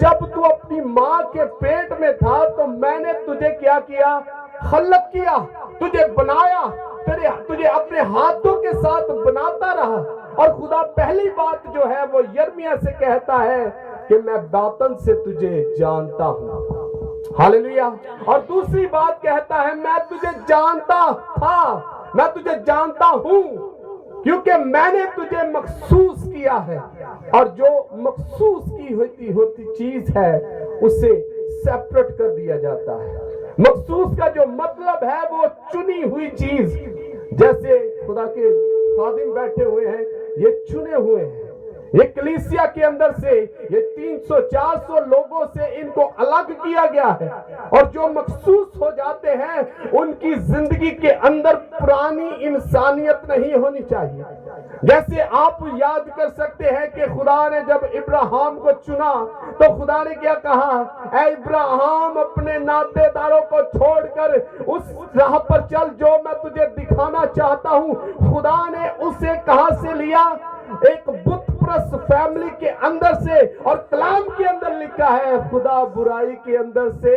جب تو اپنی ماں کے پیٹ میں تھا تو میں نے تجھے کیا کیا؟ خلق کیا، تجھے بنایا، تجھے اپنے ہاتھوں کے ساتھ بناتا رہا۔ اور خدا پہلی بات جو ہے وہ یرمیہ سے کہتا ہے کہ میں باطن سے تجھے جانتا ہوں۔ ہاللیلویا۔ اور دوسری بات کہتا ہے میں تجھے جانتا تھا، میں تجھے جانتا ہوں، کیونکہ میں نے تجھے مخصوص کیا ہے۔ اور جو مخصوص کی ہوتی چیز ہے اسے سیپریٹ کر دیا جاتا ہے۔ مخصوص کا جو مطلب ہے وہ چنی ہوئی چیز، جیسے خدا کے خادم بیٹھے ہوئے ہیں، یہ چنے ہوئے ہیں، یہ کلیسیا کے اندر سے یہ 300-400 لوگوں سے ان کو الگ کیا گیا ہے، اور جو مخصوص ہو جاتے ہیں ان کی زندگی کے اندر پرانی انسانیت نہیں ہونی چاہیے۔ جیسے آپ یاد کر سکتے ہیں کہ خدا نے جب ابراہیم کو چنا تو خدا نے کیا کہا؟ اے ابراہیم اپنے ناطے داروں کو چھوڑ کر اس راہ پر چل جو میں تجھے دکھانا چاہتا ہوں۔ خدا نے اسے کہاں سے لیا؟ ایک بت پرست فیملی کے اندر سے، اور کلام کے اندر لکھا ہے خدا برائی کے اندر سے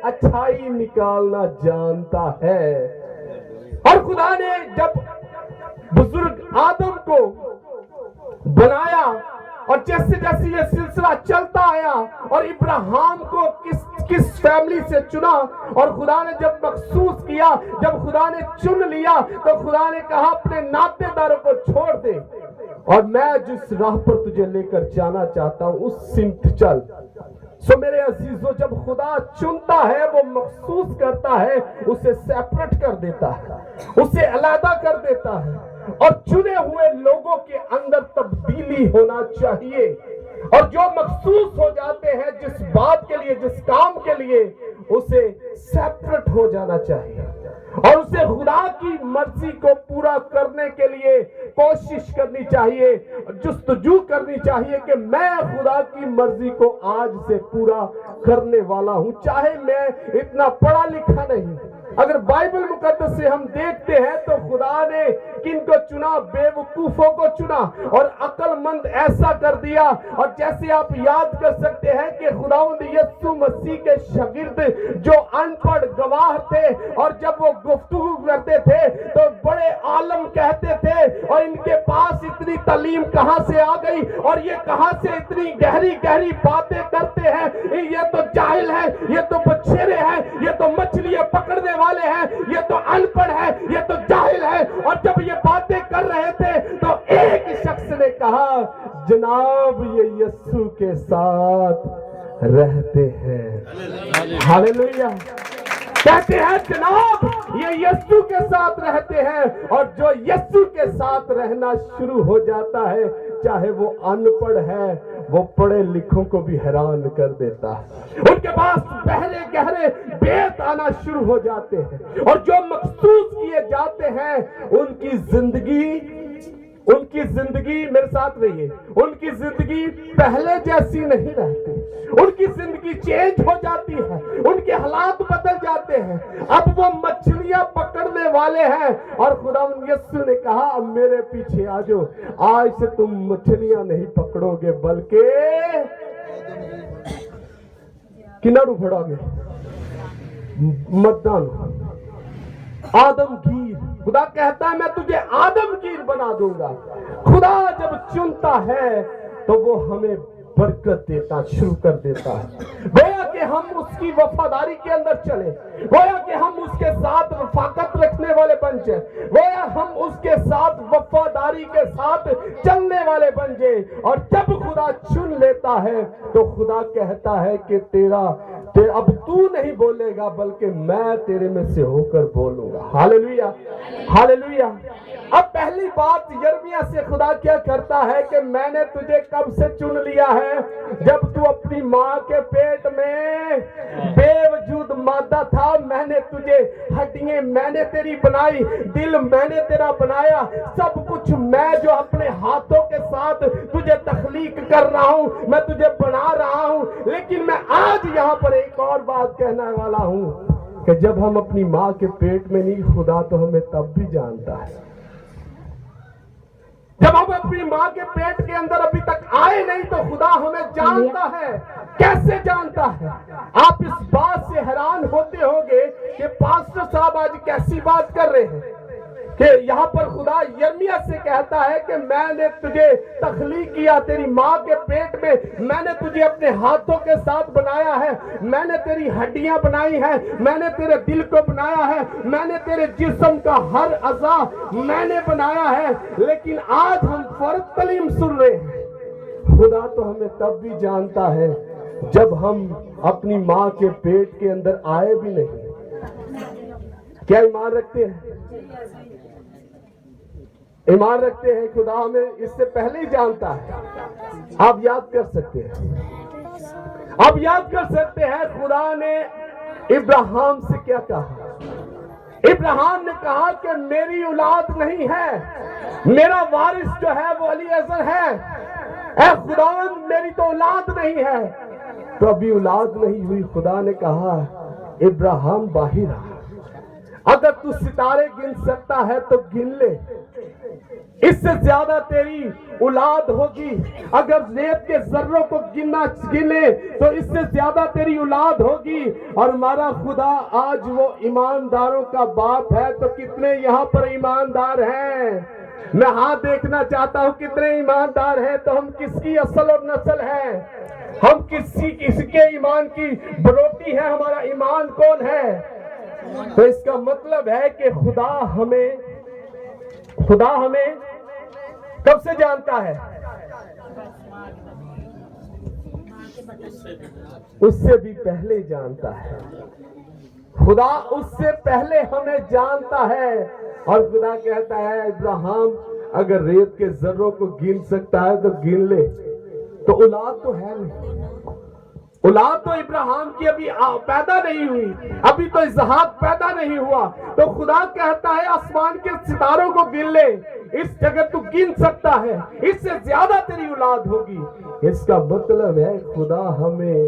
اچھائی نکالنا جانتا ہے۔ اور خدا نے جب بزرگ آدم کو بنایا، اور جیسے جیسے یہ سلسلہ چلتا آیا اور ابراہیم کو کس فیملی سے چنا، اور خدا نے جب مخصوص کیا، جب خدا نے چن لیا تو خدا نے کہا اپنے ناطے داروں کو چھوڑ دے اور میں جس راہ پر تجھے لے کر جانا چاہتا ہوں اس سمت چل۔ سو میرے عزیزو، جب خدا چنتا ہے وہ مخصوص کرتا ہے، اسے سیپریٹ کر دیتا ہے، اسے علیحدہ کر دیتا ہے، اور چنے ہوئے لوگوں کے اندر تبدیلی ہونا چاہیے۔ اور جو مخصوص ہو جاتے ہیں جس بات کے لیے، جس کام کے لیے، اسے سیپریٹ ہو جانا چاہیے، اور اسے خدا کی مرضی کو پورا کرنے کے لیے کوشش کرنی چاہیے، جستجو کرنی چاہیے کہ میں خدا کی مرضی کو آج سے پورا کرنے والا ہوں، چاہے میں اتنا پڑھا لکھا نہیں۔ اگر بائبل مقدس سے ہم دیکھتے ہیں تو خدا نے کن کو چنا؟ بے وقوفوں کو چنا، اور عقل مند ایسا کر دیا۔ اور جیسے آپ یاد کر سکتے ہیں کہ خداوند یسوع مسیح کے شاگرد جو ان پڑھ گواہ تھے، اور جب وہ گفتگو کرتے تھے تو بڑے عالم کہتے تھے، اور ان کے پاس اتنی تعلیم کہاں سے آ گئی، اور یہ کہاں سے اتنی گہری گہری باتیں کرتے ہیں، یہ تو جاہل ہے، یہ تو بچھیرے ہیں، یہ تو مچھلیاں پکڑنے والے ہیں، یہ تو ان پڑھ ہے، یہ تو جاہل ہے۔ اور جب یہ باتیں کر رہے تھے تو ایک شخص نے کہا جناب یہ یسوع کے ساتھ رہتے ہیں۔ ہاللیلویا۔ کہتے ہیں جناب یہ یسوع کے ساتھ رہتے ہیں، اور جو یسوع کے ساتھ رہنا شروع ہو جاتا ہے چاہے وہ ان پڑھ ہے، وہ پڑھے لکھوں کو بھی حیران کر دیتا ہے۔ ان کے پاس گہرے گہرے بیت آنا شروع ہو جاتے ہیں، اور جو مخصوص کیے جاتے ہیں ان کی زندگی میرے ساتھ رہیے، ان کی زندگی پہلے جیسی نہیں رہتی، ان کی زندگی چینج ہو جاتی ہے، ان کے حالات بدل جاتے ہیں۔ اب وہ مچھلیاں پکڑنے والے ہیں، اور خداوند یسوع نے کہا اب میرے پیچھے آ جاؤ، آج سے تم مچھلیاں نہیں پکڑو گے بلکہ کنارو پھڑو گے، مددان آدم گیر۔ خدا کہتا ہے میں تجھے آدم گیر بنا دوں گا۔ خدا جب چنتا ہے تو وہ ہمیں برکت دیتا شروع کر دیتا ہے، گویا کہ ہم اس کی وفاداری کے اندر چلے، گویا کہ ہم اس کے ساتھ رفاقت رکھنے والے بن جائیں، گویا ہم اس کے ساتھ وفاداری کے ساتھ چلنے والے بن جائیں۔ اور جب خدا چن لیتا ہے تو خدا کہتا ہے کہ اب تو نہیں بولے گا بلکہ میں تیرے میں سے ہو کر بولوں گا۔ ہاللیلویا، ہاللیلویا۔ اب پہلی بات یرمیہ سے خدا کیا کرتا ہے کہ میں نے تجھے کب سے چن لیا ہے؟ جب تو اپنی ماں کے پیٹ میں بے وجود مادہ تھا، میں نے تجھے ہڈیاں میں نے تیری بنائی، دل میں نے تیرا بنایا، سب کچھ میں جو اپنے ہاتھوں کے ساتھ تجھے تخلیق کر رہا ہوں، میں تجھے بنا رہا ہوں۔ لیکن میں آج یہاں پر ایک اور بات کہنے والا ہوں کہ جب ہم اپنی ماں کے پیٹ میں نہیں، خدا تو ہمیں تب بھی جانتا ہے۔ जब हम अपनी माँ के पेट के अंदर अभी तक आए नहीं तो खुदा हमें जानता है। कैसे जानता है? आप इस बात से हैरान होते होंगे कि पास्टर साहब आज कैसी बात कर रहे हैं कि यहाँ पर खुदा यिर्मयाह से कहता है कि मैंने तुझे तख्लीक किया तेरी माँ के पेट में, मैंने तुझे अपने हाथों के साथ बनाया है, मैंने तेरी हड्डियां बनाई है, मैंने तेरे दिल को बनाया है, मैंने तेरे जिस्म का हर अज़ा मैंने बनाया है। लेकिन आज हम फर्क तलीम सुन रहे हैं। खुदा तो हमें तब भी जानता है जब हम अपनी माँ के पेट के अंदर आए भी नहीं। क्या ईमान रखते हैं? ईमान रखते हैं। खुदा हमें इससे पहले ही जानता है। आप याद कर सकते हैं, आप याद कर सकते हैं खुदा ने इब्राहिम से क्या कहा। इब्राहिम ने कहा कि मेरी औलाद नहीं है, मेरा वारिस जो है वो अलीएज़र है। ऐ खुदा मेरी तो औलाद नहीं है। तो अभी औलाद नहीं हुई। खुदा ने कहा इब्राहिम बाहिर आ, अगर तू सितारे गिन सकता है तो गिन ले, इससे ज्यादा तेरी औलाद होगी। अगर रेत के जर्रों को गिने तो इससे ज्यादा तेरी औलाद होगी। और हमारा खुदा आज वो ईमानदारों का बाप है। तो कितने यहाँ पर ईमानदार हैं? मैं हाथ देखना चाहता हूँ कितने ईमानदार हैं। तो हम किसकी असल और नस्ल है? हम किसके ईमान की बरोटी है? हमारा ईमान कौन है? तो इसका मतलब है कि खुदा हमें कब से जानता है? उससे भी पहले जानता है। खुदा उससे पहले हमें जानता है। और खुदा कहता है इब्राहिम अगर रेत के जर्रों को गिन सकता है तो गिन ले। तो औलाद तो है नहीं, औलाद तो इब्राहिम की अभी पैदा नहीं हुई, अभी तो इसहाक पैदा नहीं हुआ। तो खुदा कहता है आसमान के सितारों को गिन ले, इस जगह तू गिन सकता है, इससे ज्यादा तेरी औलाद होगी। इसका मतलब है खुदा हमें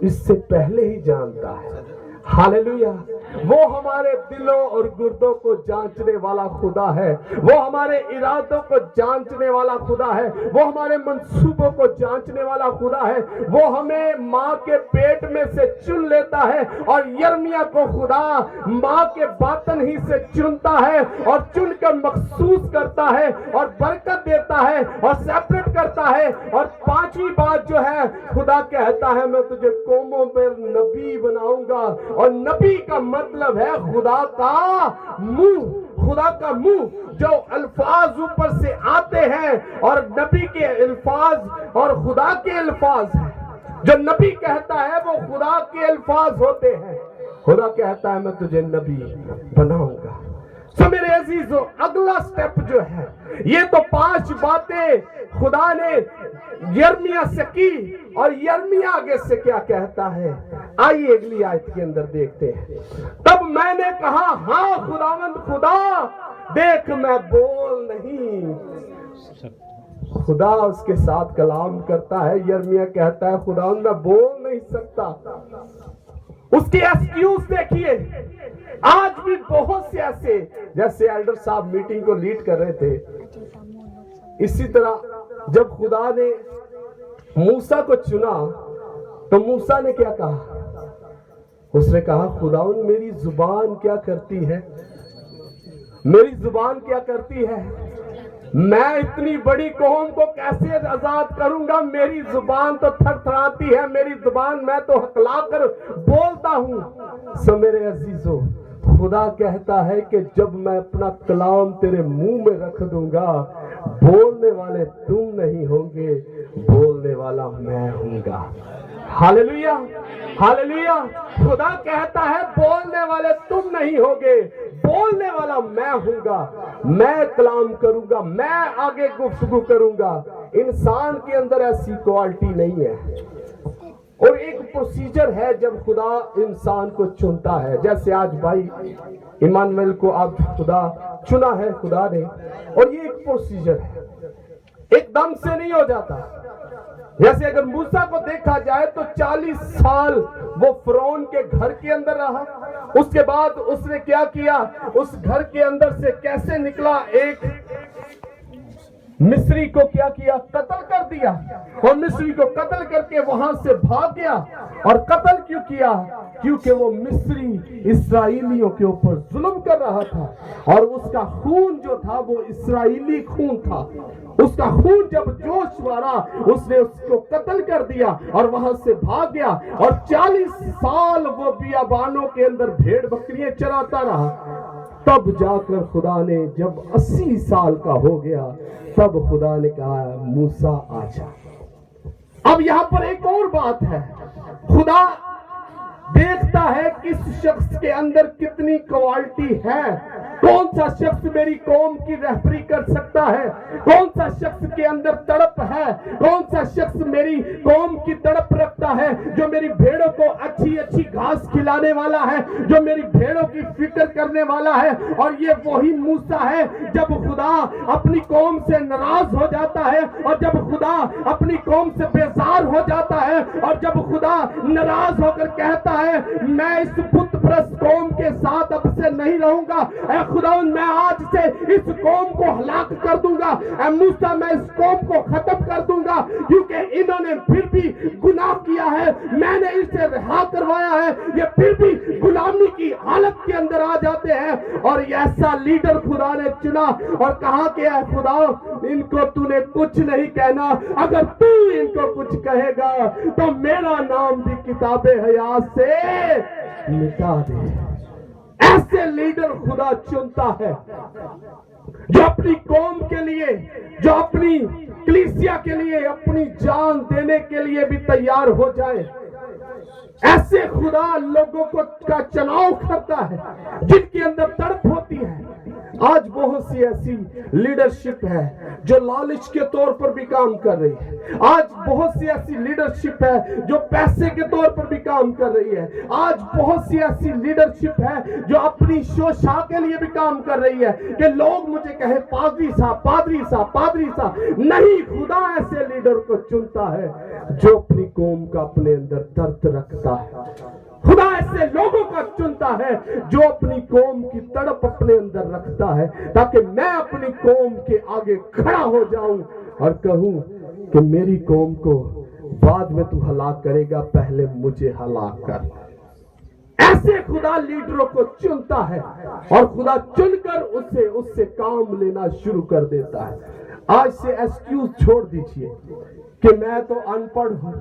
इससे पहले ही जानता है। हालेलुया। वो हमारे दिलों और गुर्दों को जांचने वाला खुदा है। वो हमारे इरादों को जांचने वाला खुदा है। वो हमारे मंसूबों को जांचने वाला खुदा है। वो हमें माँ के पेट में से चुन लेता है। और यिर्मयाह को खुदा माँ के बातन ही से चुनता है और चुनकर मखसूस करता है और बरकत देता है और सेपरेट करता है। और पांचवी बात जो है खुदा कहता है मैं तुझे कौमों पर नबी बनाऊंगा। और नबी का मतलब है खुदा का मुंह। खुदा का मुंह जो अल्फाज ऊपर से आते हैं और नबी के अल्फाज और खुदा के अल्फाज हैं। जो नबी कहता है वो खुदा के अल्फाज होते हैं। खुदा कहता है मैं तुझे नबी बनाऊंगा। तो मेरे अजीजों अगला स्टेप जो है, ये तो 5 बातें खुदा ने यिर्मयाह से की। और यिर्मयाह आगे से क्या कहता है आइए अगली आयत के अंदर देखते हैं। तब मैंने कहा हाँ खुदावंद खुदा देख मैं बोल नहीं। खुदा उसके साथ कलाम करता है। यिर्मयाह कहता है खुदावंद मैं बोल नहीं सकता। उसके एक्सक्यूज देखिए। आज भी बहुत से ऐसे, जैसे एल्डर साहब मीटिंग को लीड कर रहे थे, इसी तरह जब खुदा ने मूसा को चुना तो मूसा ने क्या कहा? उसने कहा खुदावंद मेरी जुबान क्या करती है, मेरी जुबान क्या करती है, मैं इतनी बड़ी कौम को कैसे आजाद करूंगा, मेरी जुबान तो थरथराती है, मेरी जुबान मैं तो हकला कर बोलता हूं। सो मेरे अजीजों खुदा कहता है कि जब मैं अपना कलाम तेरे मुंह में रख दूंगा, बोलने वाले तुम नहीं होंगे, बोलने वाला मैं हूंगा। Hallelujah, hallelujah. खुदा कहता है बोलने वाले तुम नहीं होगे, बोलने वाला मैं हूंगा। मैं कलाम करूंगा, मैं आगे गुफ्तगू करूंगा। इंसान के अंदर ऐसी क्वालिटी नहीं है। और एक प्रोसीजर है जब खुदा इंसान को चुनता है। जैसे आज भाई इमानुएल को आप खुदा चुना है खुदा ने, और ये एक प्रोसीजर है, एकदम से नहीं हो जाता। जैसे अगर मूसा को देखा जाए तो 40 साल वो फिरौन के घर के अंदर रहा। उसके बाद उसने क्या किया, उस घर के अंदर से कैसे निकला, एक मिस्री को क्या किया, कत्ल कर दिया, और मिस्री को कत्ल करके वहां से भाग गया। और कत्ल क्यों किया? क्योंकि वो मिस्री इस्राएलियों के ऊपर जुल्म कर रहा था, और उसका खून जो था वो इस्राएली खून था। उसका खून जब जोश मारा, उसने उसको कत्ल कर दिया और वहां से भाग गया, और 40 साल वो बियाबानों के अंदर भेड़ बकरियां चराता रहा। तब जाकर खुदा ने जब 80 साल का हो गया, तब खुदा ने कहा मूसा आजा। अब यहां पर एक और बात है, खुदा देखता है किस शख्स के अंदर कितनी क्वालिटी है। कौन सा शख्स मेरी कौम की रहबरी कर सकता है, कौन सा शख्स के अंदर तड़प है, कौन सा शख्स मेरी कौम की तड़प रखता है, जो मेरी भेड़ों को अच्छी अच्छी घास खिलाने वाला है, जो मेरी भेड़ों की फिक्र करने वाला है। और ये वही मूसा है, जब खुदा अपनी कौम से नाराज हो जाता है, और जब खुदा अपनी कौम से बेजार हो जाता है, और जब खुदा नाराज होकर कहता है मैं इस बुत परस्त कौम के साथ अब से नहीं रहूंगा, ऐ खुदावंद मैं आज से इस कौम को हलाक कर दूंगा, ऐ मूसा मैं इस कौम को खत्म कर दूंगा, क्योंकि इन्होंने फिर भी गुनाह किया है, मैंने इसे रिहा करवाया है, ये फिर भी गुलामी की हालत के अंदर आ जाते हैं। और ऐसा लीडर खुदा ने चुना और कहा कि ऐ खुदा इनको तूने कुछ नहीं कहना, अगर तू इनको कुछ कहेगा तो मेरा नाम भी किताबे हयात से मिटा दे। ऐसे लीडर खुदा चुनता है जो अपनी कौम के लिए, जो अपनी कलीसिया के लिए अपनी जान देने के लिए भी तैयार हो जाए। ऐसे खुदा लोगों को का चुनाव करता है जिनके अंदर तड़प होती है। आज बहुत सी ऐसी लीडरशिप है जो लालच के तौर पर भी काम कर रही है। आज बहुत सी ऐसी लीडरशिप है जो पैसे के तौर पर भी काम कर रही है। आज बहुत सी ऐसी लीडरशिप है जो अपनी शोषा के लिए भी काम कर रही है कि लोग मुझे कहे पादरी साहब, पादरी साहब, पादरी साहब। नहीं, खुदा ऐसे लीडर को चुनता है जो अपनी कौम का अपने अंदर दर्द रखता है। खुदा ऐसे लोगों का चुनता है जो अपनी कौम की तड़प अपने अंदर रखता है, ताकि मैं अपनी कौम के आगे खड़ा हो जाऊं और कहूं कि मेरी कौम को बाद में तू हलाक करेगा, पहले मुझे हलाक कर। ऐसे खुदा लीडरों को चुनता है और खुदा चुनकर उससे काम लेना शुरू कर देता है। आज से एक्सक्यूज छोड़ दीजिए कि मैं तो अनपढ़ हूं,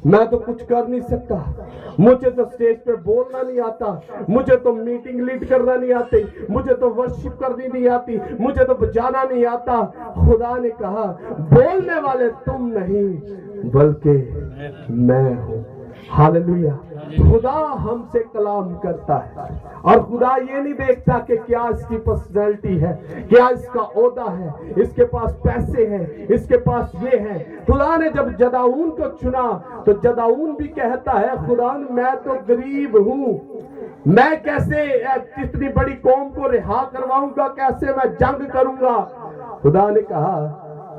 मैं तो कुछ कर नहीं सकता, मुझे तो स्टेज पे बोलना नहीं आता, मुझे तो मीटिंग लीड करना नहीं आती, मुझे तो वर्शिप करनी नहीं आती, मुझे तो बजाना नहीं आता। खुदा ने कहा बोलने वाले तुम नहीं बल्कि मैं हूं। हालेलुया। खुदा हमसे कलाम करता है और खुदा ये नहीं देखता कि क्या इसकी पर्सनैलिटी है, क्या इसका ओहदा है, इसके पास पैसे हैं, इसके पास ये है। खुदा ने जब जदाऊन को चुना तो जदाऊन भी कहता है खुदा मैं तो गरीब हूं, मैं कैसे इतनी बड़ी कौम को रिहा करवाऊंगा, कैसे मैं जंग करूंगा। खुदा ने कहा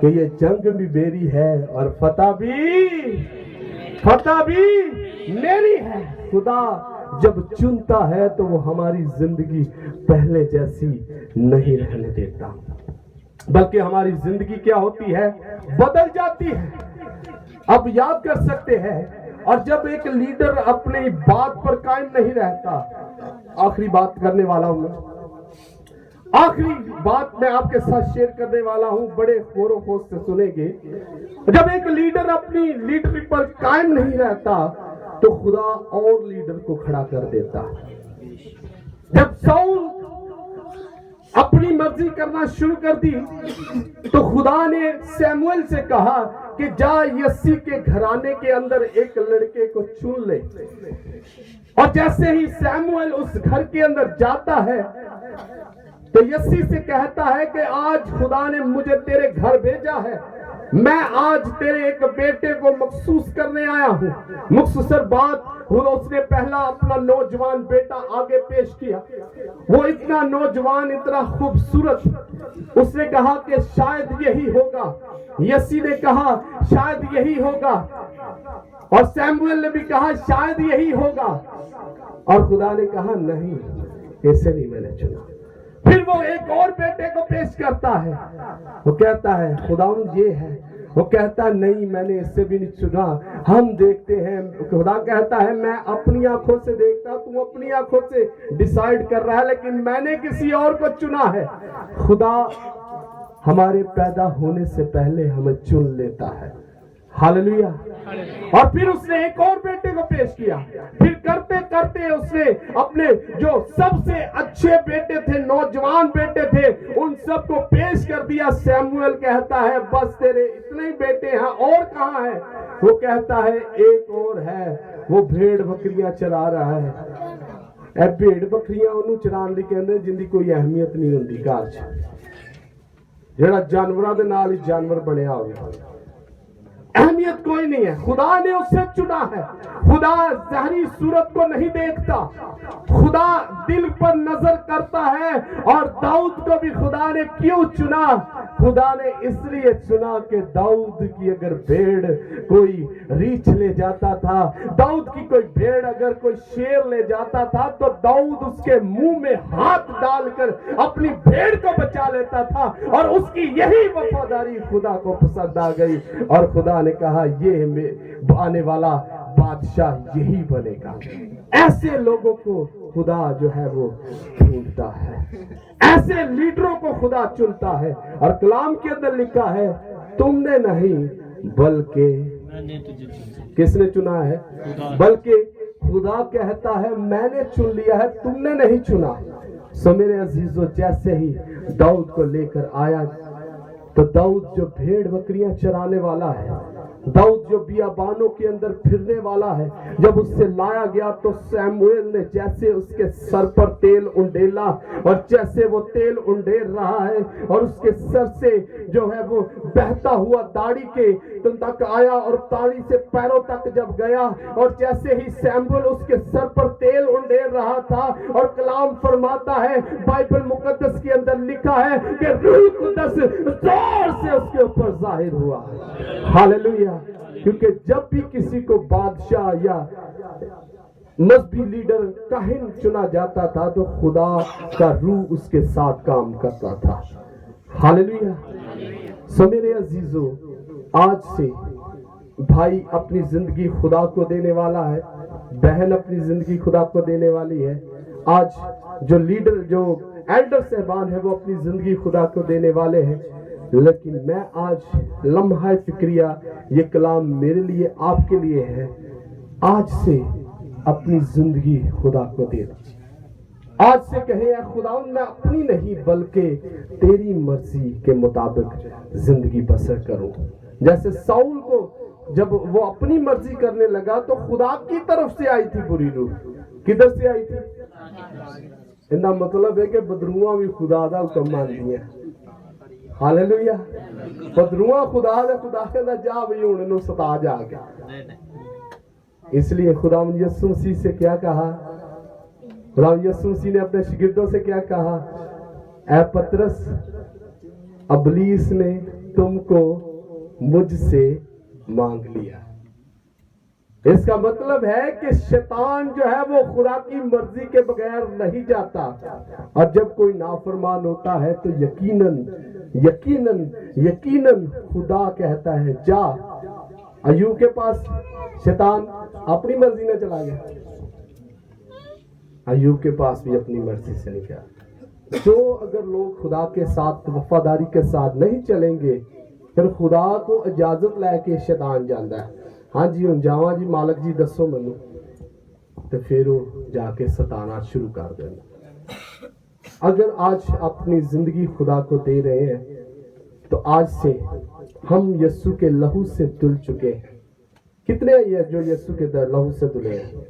कि ये जंग भी मेरी है और फतह भी मेरी है। खुदा जब चुनता है तो वो हमारी जिंदगी पहले जैसी नहीं रहने देता, बल्कि हमारी जिंदगी क्या होती है, बदल जाती है। अब याद कर सकते हैं, और जब एक लीडर अपनी बात पर कायम नहीं रहता, आखिरी बात करने वाला हूं, आखिरी बात मैं आपके साथ शेयर करने वाला हूं, बड़े गौर खोज से सुनेंगे। जब एक लीडर अपनी लीडरशिप पर कायम नहीं रहता तो खुदा और लीडर को खड़ा कर देता है। जब साउल अपनी मर्जी करना शुरू कर दी तो खुदा ने सैमुएल से कहा कि जा यस्सी के घराने के अंदर एक लड़के को चुन ले। और जैसे ही सैमुएल उस घर के अंदर जाता है तो यस्सी से कहता है कि आज खुदा ने मुझे तेरे घर भेजा है, मैं आज तेरे एक बेटे को मखसूस करने आया हूँ। मुख्तसर बात, उसने पहला अपना नौजवान बेटा आगे पेश किया। वो इतना नौजवान, इतना खूबसूरत, उसने कहा कि शायद यही होगा। यस्सी ने कहा शायद यही होगा, और सैमुएल ने भी कहा शायद यही होगा, और खुदा ने कहा नहीं, ऐसे नहीं मैंने चुना। फिर वो एक और बेटे को पेश करता है, वो कहता है खुदावंद ये है, वो कहता है नहीं मैंने इससे भी नहीं चुना, हम देखते हैं। खुदा कहता है मैं अपनी आंखों से देखता, तू अपनी आंखों से डिसाइड कर रहा है, लेकिन मैंने किसी और को चुना है। खुदा हमारे पैदा होने से पहले हमें चुन लेता है। हालेलुया। और फिर उसने एक और बेटे को पेश किया, फिर करते करते उसने अपने जो सबसे अच्छे बेटे थे, नौजवान बेटे थे, उन सबको पेश कर दिया। सैमुएल कहता है बस तेरे इतने ही बेटे हैं, और कहाँ है? वो कहता है एक और है, वो भेड़ बकरियां चरा रहा है। भेड़ बकरियां ਉਹਨੂੰ ਚਰਾਉਣ ਲਈ ਕਹਿੰਦੇ ਜਿੰਦੀ ਕੋਈ ਅਹਿਮੀਅਤ ਨਹੀਂ ਹੁੰਦੀ ਘਰ 'ਚ, ਜਿਹੜਾ ਜਾਨਵਰਾਂ ਦੇ ਨਾਲ ਹੀ ਜਾਨਵਰ ਬਣਿਆ ਹੋਵੇ, अहमियत कोई नहीं है। खुदा ने उससे चुना है। खुदा ज़ाहिरी सूरत को नहीं देखता, खुदा दिल पर नजर करता है। और दाऊद को भी खुदा ने क्यों चुना? खुदा ने इसलिए चुना कि दाऊद की अगर भेड़ कोई रीछ ले जाता था, दाऊद की कोई भेड़ अगर कोई शेर ले जाता था, तो दाऊद उसके मुंह में हाथ डालकर अपनी भेड़ को बचा लेता था। और उसकी यही वफादारी खुदा को पसंद आ गई, और खुदा ने कहा ये आने वाला बादशाह यही बनेगा। ऐसे लोगों को खुदा जो है वो ढूंढता है, ऐसे लीडरों को खुदा चुनता है। और कलाम के अंदर लिखा है तुमने नहीं बल्कि किसने चुना है? बल्कि खुदा कहता है मैंने चुन लिया है, तुमने नहीं चुना। सो मेरे अजीजों, जैसे ही दाऊद को लेकर आया, तो दाऊद जो भेड़ बकरियां चराने वाला है, दाऊद जो बियाबानों के अंदर फिरने वाला है, जब उससे लाया गया तो सैमुएल ने जैसे उसके सर पर तेल उंडेला, और जैसे वो तेल उंडेल रहा है और उसके सर से जो है वो बहता हुआ दाढ़ी के तक आया और दाढ़ी से पैरों तक जब गया, और जैसे ही सैमुएल उसके सर पर तेल उंडेल रहा था, और कलाम फरमाता है, बाइबल मुकद्दस के अंदर लिखा है कि रूह कुद्दस जोर से उसके ऊपर जाहिर हुआ। हालेलुया। क्योंकि जब भी किसी को बादशाह या मजहबी लीडर काहिन चुना जाता था, तो खुदा का रूह उसके साथ काम करता था। हालेलुया। सो मेरे अजीजों, आज से भाई अपनी जिंदगी खुदा को देने वाला है, बहन अपनी जिंदगी खुदा को देने वाली है। आज जो लीडर, जो एल्डर साहबान है, वो अपनी जिंदगी खुदा को देने वाले हैं। लेकिन मैं आज लम्हा फिक्रिया, ये कलाम मेरे लिए, आपके लिए है, आज से अपनी जिंदगी खुदा को दे दो। आज से कहे या खुदा, मैं अपनी नहीं बल्कि तेरी मर्जी के मुताबिक जिंदगी बसर करूं। जैसे साउल को जब वो अपनी मर्जी करने लगा, तो खुदा की तरफ से आई थी बुरी रूह। किधर से आई थी? इनका मतलब है कि बदरूआ भी खुदा दा हुक्म मानदी है। हालेलुया। बदरूआ खुदा ने कहता जा भी हुण इहनूं सता जा के। इसलिए खुदा यीशु मसीह से क्या कहा? खुदा यीशु मसीह ने अपने शागिर्दों से क्या कहा? ऐ पतरस, इब्लीस ने तुमको मुझसे मांग लिया। इसका मतलब है कि शैतान जो है वो खुदा की मर्जी के बगैर नहीं जाता, और जब कोई नाफरमान होता है तो यकीनन यकीनन यकीनन खुदा कहता है जा। अय्यूब के पास शैतान अपनी मर्जी में चला गया, अय्यूब के पास भी अपनी मर्जी से नहीं गया। जो अगर लोग खुदा के साथ वफादारी के साथ नहीं चलेंगे, फिर खुदा को इजाजत लैके शैतान जाता है, हाँ जी हुण जावां जी मालक जी दसो मैनू, तो फिर वो जाके सताना शुरू कर देना। अगर आज अपनी जिंदगी खुदा को दे रहे हैं, तो आज से हम यीशु के लहू से धुल चुके हैं। कितने ये जो यीशु के लहू से धुले हैं?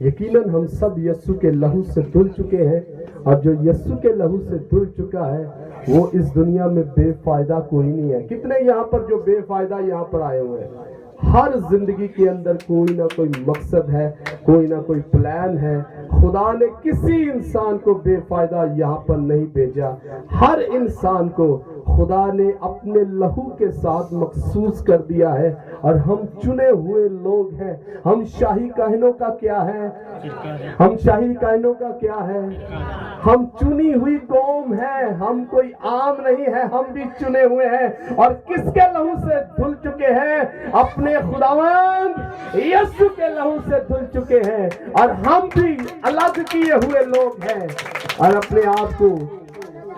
यकीनन हम सब यीशु के लहू से धुल चुके हैं, और जो यीशु के लहू से धुल चुका है वो इस दुनिया में बेफायदा कोई नहीं है। कितने यहाँ पर जो बेफायदा यहाँ पर आए हुए हैं? हर जिंदगी के अंदर कोई ना कोई मकसद है, कोई ना कोई प्लान है। खुदा ने किसी इंसान को बेफायदा यहाँ पर नहीं भेजा, हर इंसान को خدا نے اپنے لہو کے ساتھ مخصوص کر دیا ہے، اور ہم چنے ہوئے لوگ ہیں۔ ہم شاہی کاہنوں کا کیا ہے؟ ہم شاہی کاہنوں کا کیا ہے؟ ہم چنی ہوئی قوم ہیں، ہم کوئی عام نہیں ہے، ہم بھی چنے ہوئے ہیں، اور کس کے لہو سے دھل چکے ہیں؟ اپنے خداوند یسوع کے لہو سے دھل چکے ہیں، اور ہم بھی الگ کیے ہوئے لوگ ہیں۔ اور اپنے آپ کو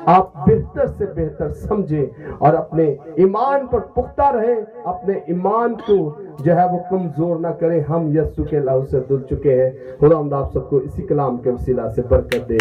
آپ بہتر سے بہتر سمجھیں اور اپنے ایمان پر پختہ رہیں، اپنے ایمان کو جو ہے وہ کمزور نہ کریں۔ ہم یسوع کے لہو سے دھل چکے ہیں۔ خدا ہم آپ سب کو اسی کلام کے وسیلہ سے برکت دے۔